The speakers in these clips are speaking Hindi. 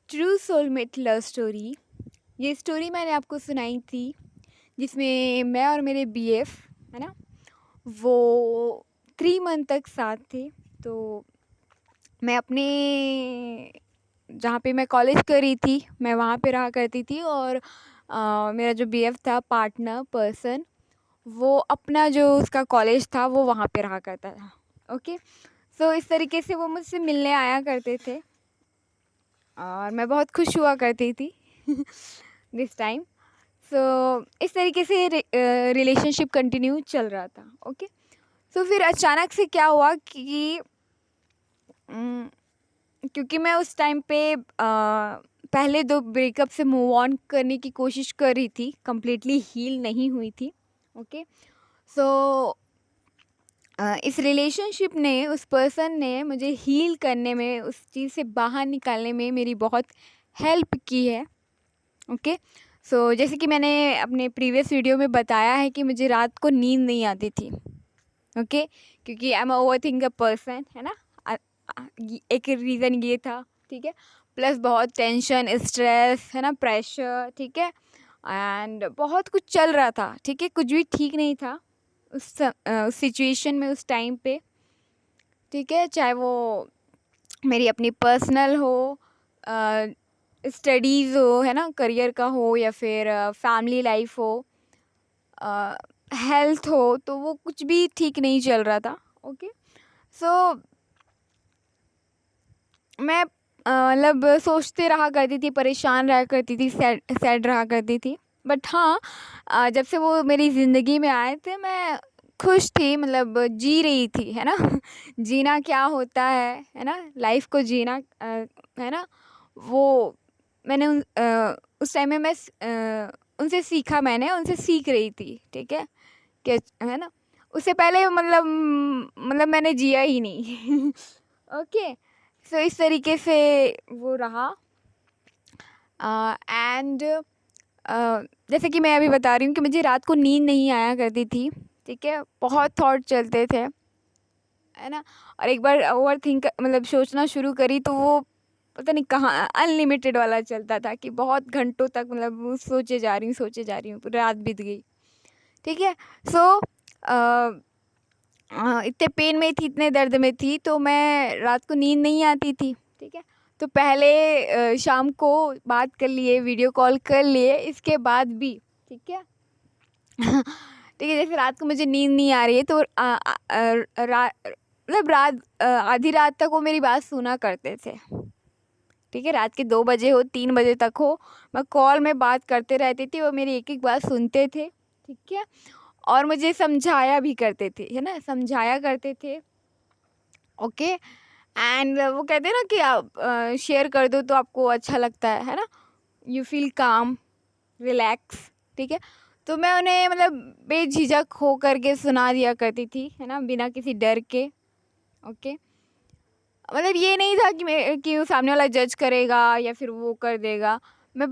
True soulmate love story. ये स्टोरी मैंने आपको सुनाई थी जिसमें मैं और मेरे बीएफ है ना, वो 3 मंथ तक साथ थे। तो मैं अपने जहाँ पे मैं कॉलेज कर रही थी मैं वहाँ पे रहा करती थी, और मेरा जो बीएफ था, पार्टनर पर्सन, वो अपना जो उसका कॉलेज था वो वहाँ पे रहा करता था। ओके, सो इस तरीके से वो मुझसे मिलने आया करते थे और मैं बहुत खुश हुआ करती थी दिस टाइम। सो इस तरीके से रिलेशनशिप कंटिन्यू चल रहा था। ओके, सो फिर अचानक से क्या हुआ कि क्योंकि मैं उस टाइम पे पहले 2 ब्रेकअप से मूव ऑन करने की कोशिश कर रही थी, कंप्लीटली हील नहीं हुई थी। ओके, सो इस रिलेशनशिप ने, उस पर्सन ने मुझे हील करने में, उस चीज़ से बाहर निकालने में मेरी बहुत हेल्प की है। ओके, सो जैसे कि मैंने अपने प्रीवियस वीडियो में बताया है कि मुझे रात को नींद नहीं आती थी। ओके, क्योंकि I am over thinker person, है ना। एक रीज़न ये था, ठीक है। प्लस बहुत टेंशन, स्ट्रेस, है ना, प्रेशर, ठीक है। एंड बहुत कुछ चल रहा था, ठीक है, कुछ भी ठीक नहीं था उस सिचुएशन में, उस टाइम पे, ठीक है। चाहे वो मेरी अपनी पर्सनल हो, स्टडीज़ हो, है ना, करियर का हो, या फिर फैमिली लाइफ हो, हेल्थ हो, तो वो कुछ भी ठीक नहीं चल रहा था। ओके, सो मैं मतलब सोचते रहा करती थी, परेशान रहा करती थी, सैड सैड रहा करती थी। बट हाँ, जब से वो मेरी ज़िंदगी में आए थे, मैं खुश थी, मतलब जी रही थी, है ना। जीना क्या होता है ना, लाइफ को जीना, है ना, वो मैंने उस टाइम में मैं उनसे सीखा, मैंने उनसे सीख रही थी, ठीक है, कि है ना। उससे पहले मतलब मैंने जिया ही नहीं। ओके, सो इस तरीके से वो रहा। एंड जैसे कि मैं अभी बता रही हूँ कि मुझे रात को नींद नहीं आया करती थी, ठीक है, बहुत थॉट चलते थे, है ना। और एक बार ओवर थिंक, मतलब सोचना शुरू करी, तो वो पता नहीं कहाँ अनलिमिटेड वाला चलता था कि बहुत घंटों तक, मतलब वो सोचे जा रही हूँ, सोचे जा रही हूँ, पूरी रात बीत गई, ठीक है। सो इतने पेन में थी, इतने दर्द में थी, तो मैं रात को नींद नहीं आती थी, ठीक है। तो पहले शाम को बात कर लिए, वीडियो कॉल कर लिए, इसके बाद भी, ठीक है। ठीक है, जैसे रात को मुझे नींद नहीं आ रही है, तो मतलब रात आधी रात तक वो मेरी बात सुना करते थे, ठीक है। रात के 2 बजे हो, 3 बजे तक हो, मैं कॉल में बात करते रहती थी, वो मेरी एक एक बात सुनते थे, ठीक है। और मुझे समझाया भी करते थे, है ना, समझाया करते थे। ओके, एंड वो कहते हैं ना कि आप शेयर कर दो तो आपको अच्छा लगता है ना, यू फील काम, रिलैक्स, ठीक है। तो मैं उन्हें मतलब बेझिझक हो करके सुना दिया करती थी, है ना, बिना किसी डर के। ओके, मतलब ये नहीं था कि वो सामने वाला जज करेगा या फिर वो कर देगा। मैं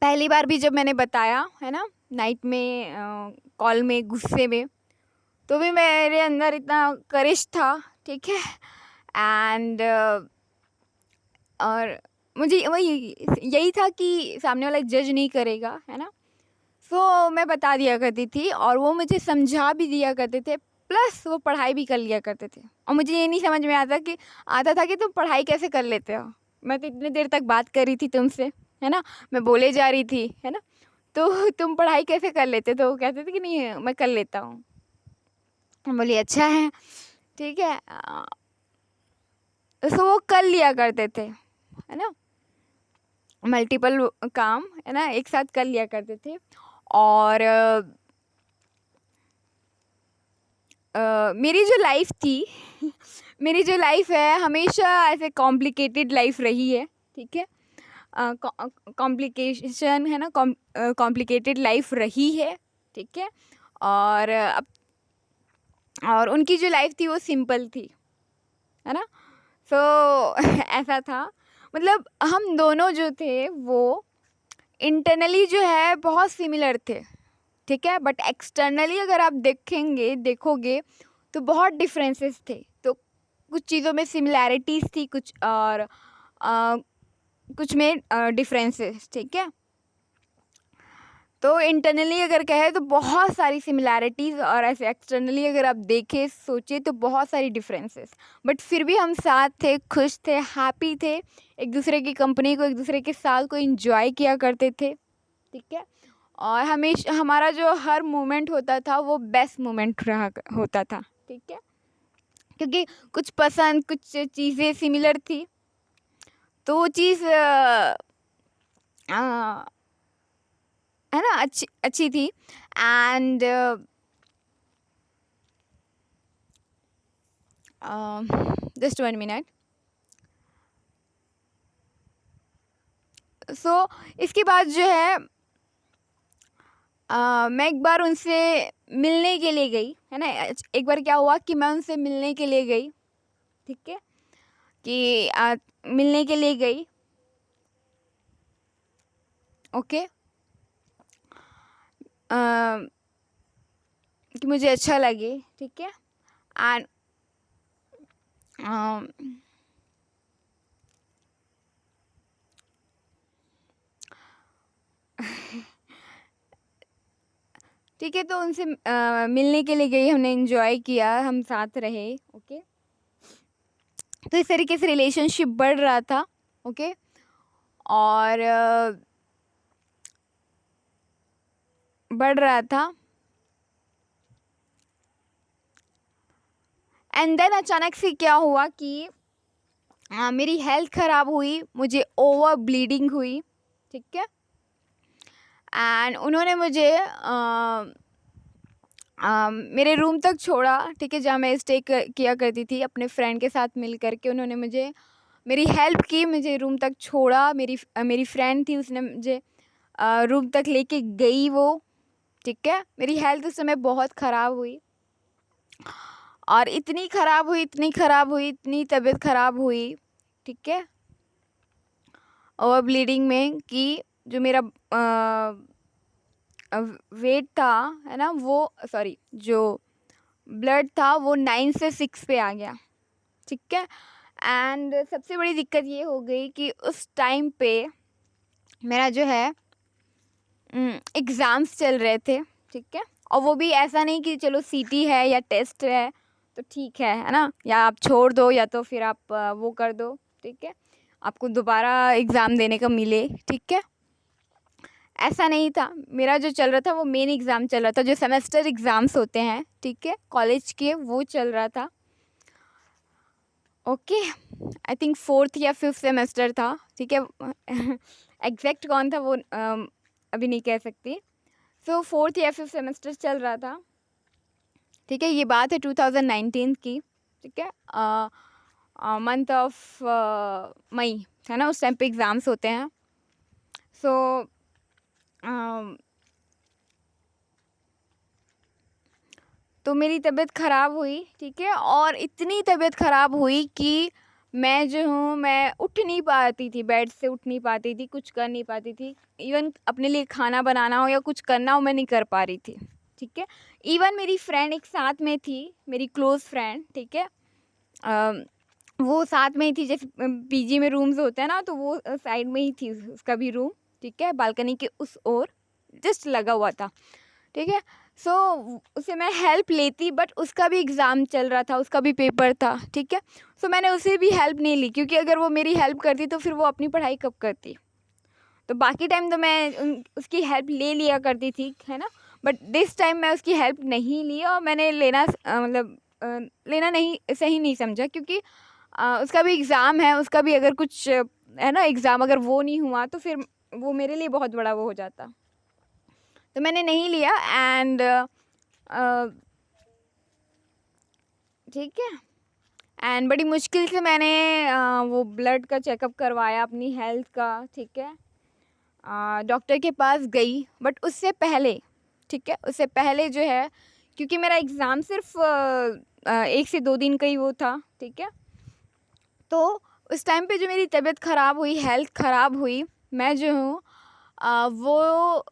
पहली बार भी जब मैंने बताया, है ना, नाइट में, कॉल में, गुस्से में, तो भी मेरे अंदर इतना करेज था, ठीक है। एंड और मुझे वही यही था कि सामने वाला जज नहीं करेगा, है ना। सो मैं बता दिया करती थी और वो मुझे समझा भी दिया करते थे, प्लस वो पढ़ाई भी कर लिया करते थे। और मुझे ये नहीं समझ में आता था कि तुम पढ़ाई कैसे कर लेते हो। मैं तो इतनी देर तक बात कर रही थी तुमसे, है ना, मैं बोले जा रही थी, है ना, तो तुम पढ़ाई कैसे कर लेते। तो वो कहते थे कि नहीं, मैं कर लेता हूँ। मैं बोली अच्छा है, ठीक है। सो वो कर लिया करते थे, है ना, मल्टीपल काम, है ना, एक साथ कर लिया करते थे। और मेरी जो लाइफ थी, मेरी जो लाइफ है, हमेशा ऐसे कॉम्प्लिकेटेड लाइफ रही है, ठीक है। कॉम्प्लिकेशन, है ना, कॉम्प्लिकेटेड लाइफ रही है, ठीक है। और और उनकी जो लाइफ थी वो सिंपल थी, है ना। सो ऐसा था, मतलब हम दोनों जो थे वो इंटरनली जो है बहुत सिमिलर थे, ठीक है। बट एक्सटर्नली अगर आप देखोगे तो बहुत डिफरेंसेस थे। तो कुछ चीज़ों में सिमिलैरिटीज़ थी, कुछ और कुछ में डिफरेंसेस, ठीक है। तो इंटरनली अगर कहे तो बहुत सारी सिमिलैरिटीज़, और ऐसे एक्सटर्नली अगर आप देखें सोचे तो बहुत सारी डिफरेंसेस, बट फिर भी हम साथ थे, खुश थे, हैप्पी थे, एक दूसरे की कंपनी को, एक दूसरे के साथ को एंजॉय किया करते थे, ठीक है। और हमेशा हमारा जो हर मोमेंट होता था वो बेस्ट मोमेंट रहा होता था, ठीक है, क्योंकि कुछ पसंद, कुछ चीज़ें सिमिलर थी, तो वो चीज़ है ना, अच्छी अच्छी थी। And just 1 minute. सो इसके बाद जो है मैं एक बार उनसे मिलने के लिए गई, है ना। एक बार क्या हुआ कि मैं उनसे मिलने के लिए गई, ठीक है, कि मिलने के लिए गई, ओके, कि मुझे अच्छा लगे, ठीक है। एंड ठीक है, तो उनसे मिलने के लिए गई, हमने एंजॉय किया, हम साथ रहे, ओके। तो इस तरीके से रिलेशनशिप बढ़ रहा था, ओके। और बढ़ रहा था, एंड देन अचानक से क्या हुआ कि मेरी हेल्थ ख़राब हुई, मुझे ओवर ब्लीडिंग हुई, ठीक है। एंड उन्होंने मुझे मेरे रूम तक छोड़ा, ठीक है, जहाँ मैं स्टे किया करती थी अपने फ्रेंड के साथ मिल करके। उन्होंने मुझे मेरी हेल्प की, मुझे रूम तक छोड़ा, मेरी फ्रेंड थी, उसने मुझे रूम तक लेके गई वो, ठीक है। मेरी हेल्थ उस समय बहुत ख़राब हुई, और इतनी ख़राब हुई, इतनी ख़राब हुई, इतनी तबीयत ख़राब हुई, ठीक है, ओवर ब्लीडिंग में, कि जो मेरा वेट था, है ना, वो सॉरी, जो ब्लड था वो 9 से 6 पे आ गया, ठीक है। एंड सबसे बड़ी दिक्कत ये हो गई कि उस टाइम पे मेरा जो है एग्ज़ाम्स चल रहे थे, ठीक है। और वो भी ऐसा नहीं कि चलो सीटी है या टेस्ट है तो ठीक है ना, या आप छोड़ दो, या तो फिर आप वो कर दो, ठीक है, आपको दोबारा एग्ज़ाम देने का मिले, ठीक है। ऐसा नहीं था, मेरा जो चल रहा था वो मेन एग्ज़ाम चल रहा था, जो सेमेस्टर एग्ज़ाम्स होते हैं, ठीक है, कॉलेज के, वो चल रहा था, ओके। आई थिंक 4th या 5th सेमेस्टर था, ठीक है। एग्जैक्ट कौन था वो अभी नहीं कह सकती। सो 4th या 5th सेमेस्टर चल रहा था, ठीक है। ये बात है 2019 की, ठीक है, मंथ ऑफ मई, है ना, उस टाइम पे एग्ज़ाम्स होते हैं। सो तो मेरी तबीयत ख़राब हुई, ठीक है, और इतनी तबीयत ख़राब हुई कि मैं जो हूँ, मैं उठ नहीं पाती थी, बेड से उठ नहीं पाती थी, कुछ कर नहीं पाती थी, इवन अपने लिए खाना बनाना हो या कुछ करना हो मैं नहीं कर पा रही थी, ठीक है। इवन मेरी फ्रेंड एक साथ में थी, मेरी क्लोज़ फ्रेंड, ठीक है, वो साथ में ही थी, जैसे पीजी में रूम्स होते हैं ना, तो वो साइड में ही थी उसका भी रूम, ठीक है, बालकनी के उस ओर जस्ट लगा हुआ था, ठीक है। सो उसे मैं हेल्प लेती, बट उसका भी एग्ज़ाम चल रहा था, उसका भी पेपर था, ठीक है। सो मैंने उसे भी हेल्प नहीं ली, क्योंकि अगर वो मेरी हेल्प करती तो फिर वो अपनी पढ़ाई कब करती। तो बाकी टाइम तो मैं उसकी हेल्प ले लिया करती थी, है ना, बट दिस टाइम मैं उसकी हेल्प नहीं ली, और मैंने लेना मतलब लेना नहीं, सही नहीं समझा, क्योंकि उसका भी एग्ज़ाम है, उसका भी अगर कुछ है ना एग्ज़ाम, अगर वो नहीं हुआ तो फिर वो मेरे लिए बहुत बड़ा वो हो जाता, तो मैंने नहीं लिया। एंड ठीक है, एंड बड़ी मुश्किल से मैंने वो ब्लड का चेकअप करवाया अपनी हेल्थ का, ठीक है, डॉक्टर के पास गई, बट उससे पहले, ठीक है, उससे पहले जो है, क्योंकि मेरा एग्ज़ाम सिर्फ 1 से 2 दिन का ही वो था, ठीक है, तो उस टाइम पे जो मेरी तबीयत ख़राब हुई, हेल्थ ख़राब हुई, मैं जो हूँ वो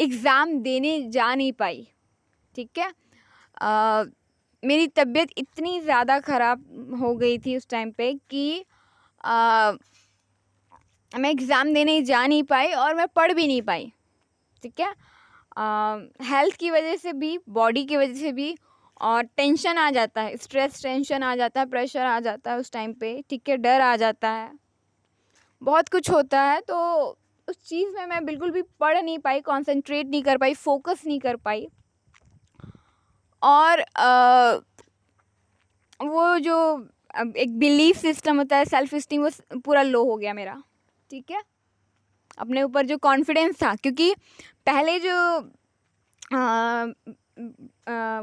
एग्ज़ाम देने जा नहीं पाई, ठीक है। मेरी तबीयत इतनी ज़्यादा ख़राब हो गई थी उस टाइम पे कि मैं एग्ज़ाम देने जा नहीं पाई और मैं पढ़ भी नहीं पाई, ठीक है। हेल्थ की वजह से भी, बॉडी की वजह से भी, और टेंशन आ जाता है, स्ट्रेस टेंशन आ जाता है, प्रेशर आ जाता है उस टाइम पे, ठीक है, डर आ जाता है, बहुत कुछ होता है। तो उस चीज़ में मैं बिल्कुल भी पढ़ नहीं पाई, कंसंट्रेट नहीं कर पाई, फोकस नहीं कर पाई, और वो जो एक बिलीफ सिस्टम होता है, सेल्फ इस्टीम, वो पूरा लो हो गया मेरा, ठीक है। अपने ऊपर जो कॉन्फिडेंस था, क्योंकि पहले जो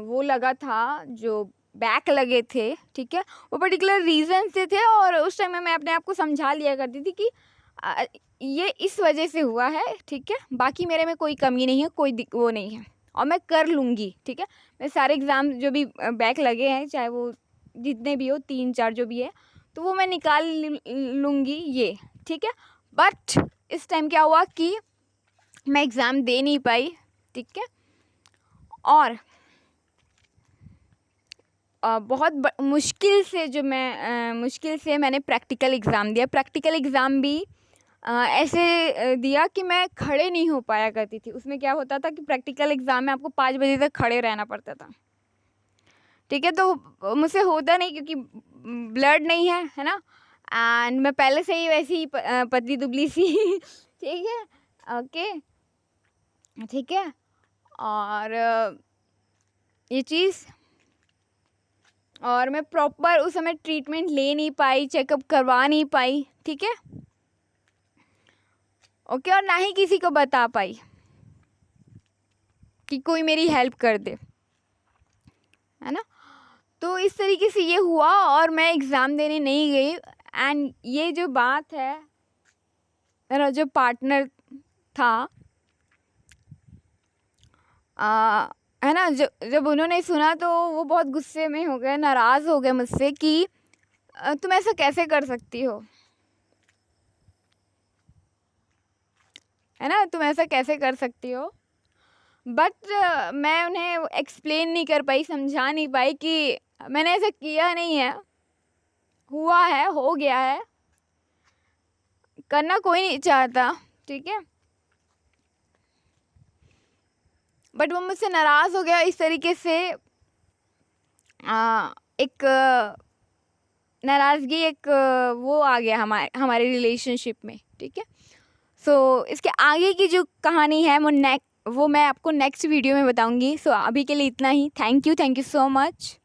वो लगा था, जो बैक लगे थे, ठीक है, वो पर्टिकुलर रीज़न से थे, और उस टाइम में मैं अपने आप को समझा लिया करती थी कि ये इस वजह से हुआ है, ठीक है, बाकी मेरे में कोई कमी नहीं है, कोई वो नहीं है, और मैं कर लूँगी, ठीक है। मैं सारे एग्ज़ाम जो भी बैक लगे हैं, चाहे वो जितने भी हो, 3-4 जो भी है, तो वो मैं निकाल लूँगी ये, ठीक है। बट इस टाइम क्या हुआ कि मैं एग्ज़ाम दे नहीं पाई, ठीक है, और बहुत मुश्किल से मैंने प्रैक्टिकल एग्ज़ाम दिया। प्रैक्टिकल एग्ज़ाम भी ऐसे दिया कि मैं खड़े नहीं हो पाया करती थी। उसमें क्या होता था कि प्रैक्टिकल एग्ज़ाम में आपको 5 बजे तक खड़े रहना पड़ता था, ठीक है। तो मुझसे होता नहीं, क्योंकि ब्लड नहीं है ना, एंड मैं पहले से ही वैसी ही पतली दुबली सी ठीक है, ओके, ठीक है। और ये चीज़, और मैं प्रॉपर उस समय ट्रीटमेंट ले नहीं पाई, चेकअप करवा नहीं पाई, ठीक है, ओके, और ना ही किसी को बता पाई कि कोई मेरी हेल्प कर दे, है ना। तो इस तरीके से ये हुआ, और मैं एग्ज़ाम देने नहीं गई। एंड ये जो बात है, मेरा जो पार्टनर था, है ना, जब उन्होंने सुना तो वो बहुत गुस्से में हो गए, नाराज़ हो गए मुझसे कि तुम ऐसा कैसे कर सकती हो, है ना, तुम ऐसा कैसे कर सकती हो। बट मैं उन्हें एक्सप्लेन नहीं कर पाई, समझा नहीं पाई कि मैंने ऐसा किया नहीं है, हुआ है, हो गया है, करना कोई नहीं चाहता, ठीक है। बट वो मुझसे नाराज़ हो गया इस तरीके से, एक नाराज़गी, एक वो आ गया हमारे रिलेशनशिप में, ठीक है। सो इसके आगे की जो कहानी है वो मैं आपको नेक्स्ट वीडियो में बताऊंगी। सो अभी के लिए इतना ही। Thank you so much.